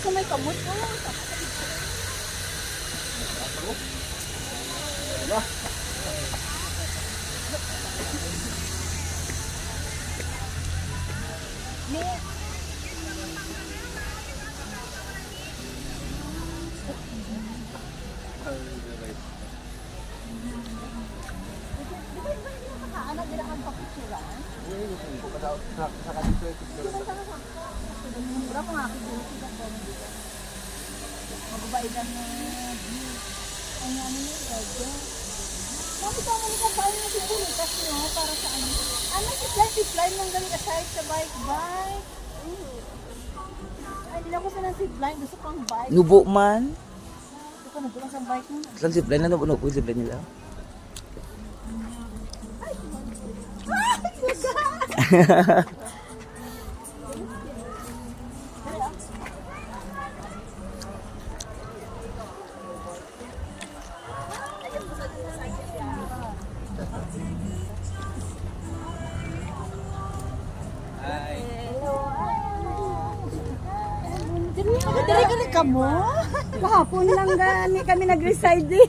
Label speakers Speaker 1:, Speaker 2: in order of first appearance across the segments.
Speaker 1: sa may kamot ko. Anak nila ang pakisuran. Berapa nga ako dito sa dito? Mababae lang na ang ano niya, radyo. Sabi ka mo nito paano na sinulitas nyo para sa ano? Ano zipline lang galing aside sa bike. Ay, hindi ako sa ng zipline. Gusto pang bike.
Speaker 2: Nubo man.
Speaker 1: Gusto ko nabulang sa bike mo.
Speaker 2: Saan zipline na nubo yung zipline nila?
Speaker 1: Dali ka mo? Kahapon lang gani kami nag-reside.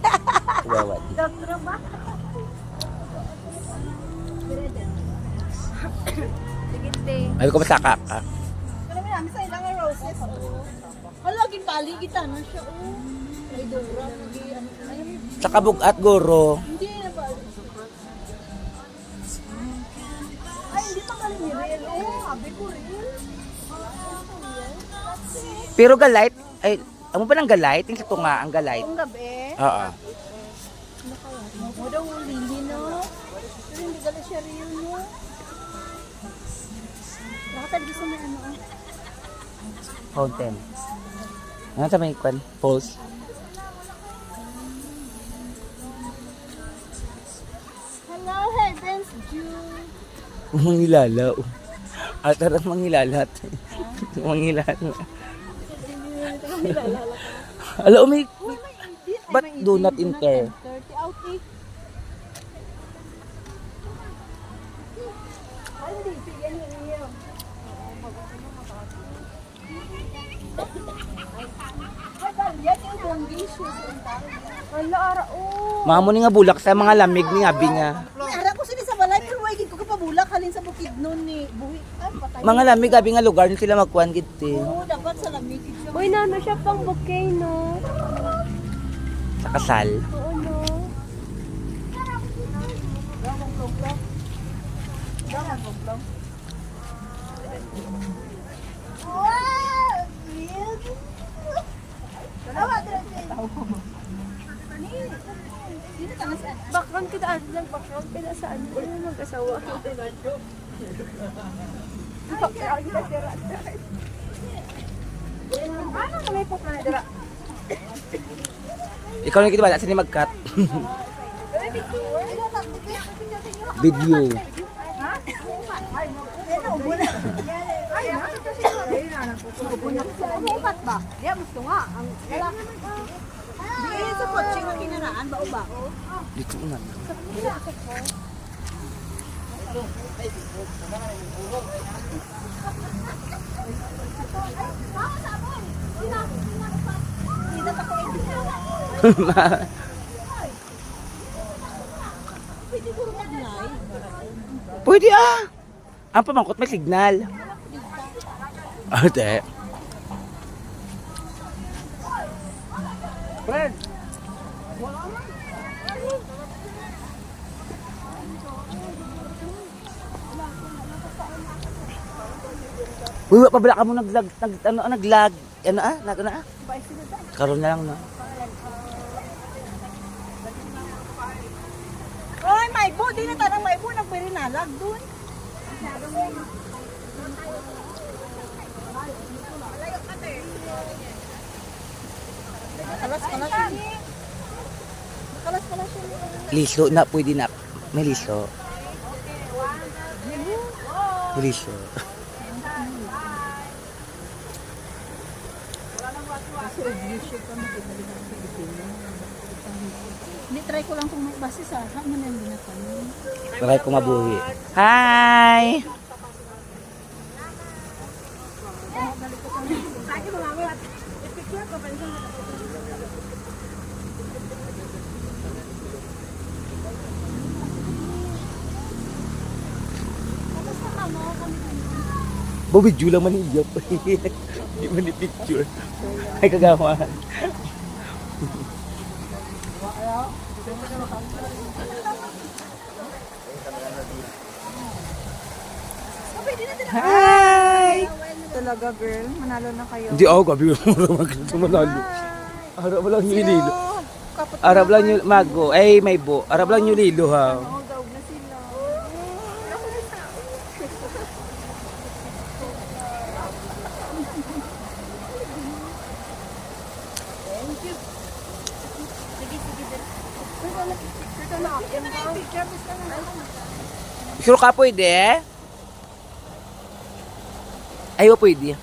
Speaker 2: Gawat.
Speaker 1: Doktor ba?
Speaker 2: Ay ko masaka ka.
Speaker 1: Marami namin sa ilang roses. Hala, ginpali kita na siya. Ay, dura.
Speaker 2: Sa kabugat goro.
Speaker 1: Hindi na ba? Ay, hindi pa galing ni Real. Sabi ko Real.
Speaker 2: Pero galite, ay, amo ba ng galite? Yung sa tunga, ang galite.
Speaker 1: Kung gabi.
Speaker 2: Oo.
Speaker 1: Mo daw lili no. Pero hindi galing siya Real no. Nakatag gusto mo ano.
Speaker 2: Fountain. Ano sa may kwan? Falls.
Speaker 1: Hello, Heavens Dew.
Speaker 2: Mangilala. At tarang mangilalat. Mangilala. Alam may ba't do not enter?
Speaker 1: 30 out 8. Ay, hindi. Sige, niyo. Ay, yan yung bonggi shoes. Wala, ara,
Speaker 2: Mamo ni nga bulak sa mga lamig ni abi nga.
Speaker 1: Ara ko sila sa balay, pero wagin ko kapabulak halin sa bukid nun ni buhi. Ay, patay.
Speaker 2: Mga lamig abi nga lugar ni sila magkuan gid eh.
Speaker 1: Oo, dapat sa lamig.
Speaker 3: Uy, nano siya pang bouquet, no?
Speaker 2: Sa kasal.
Speaker 3: Oo, no? Background kita, ano lang, background kita saan? Wala na mag-asawa. Ano na may pokla na dira?
Speaker 2: Ikaw na kita wala sini magkat. Video.
Speaker 1: Upat ba? Diya, gusto nga. Ang lalaki. Di sa kotse nga kinaraan, bao-bao.
Speaker 2: Dito na. Pwede ah. Ang pamangkot may signal. Ate. Friend. Uy, pabala ka mo naglag, naglag. Ano ah? Karoon na lang na.
Speaker 1: Oy, may bo, di na tanang may bo, nagpirinalag dun. Kalas-kalas yun. Kalas-kalas yun.
Speaker 2: Liso na, pwede na. May liso. May liso.
Speaker 1: Hindi, try ko lang kung may base sa akin. Ano yung binatanin?
Speaker 2: Bakit ko mabuhi. Hi! Bumidyo lang man iyap. Hindi man i-picture. Ay kagawan. Hi!
Speaker 1: Talaga, girl. Manalo na kayo.
Speaker 2: Hindi ako, gabi mo manalo. Arab lang yung ililo.
Speaker 1: Kapot
Speaker 2: Arab lang yung mago. Ay, may bo. Arab lang yung lilo ha.
Speaker 1: daog na sila.
Speaker 2: Sure ka pwede? Ayaw pwede.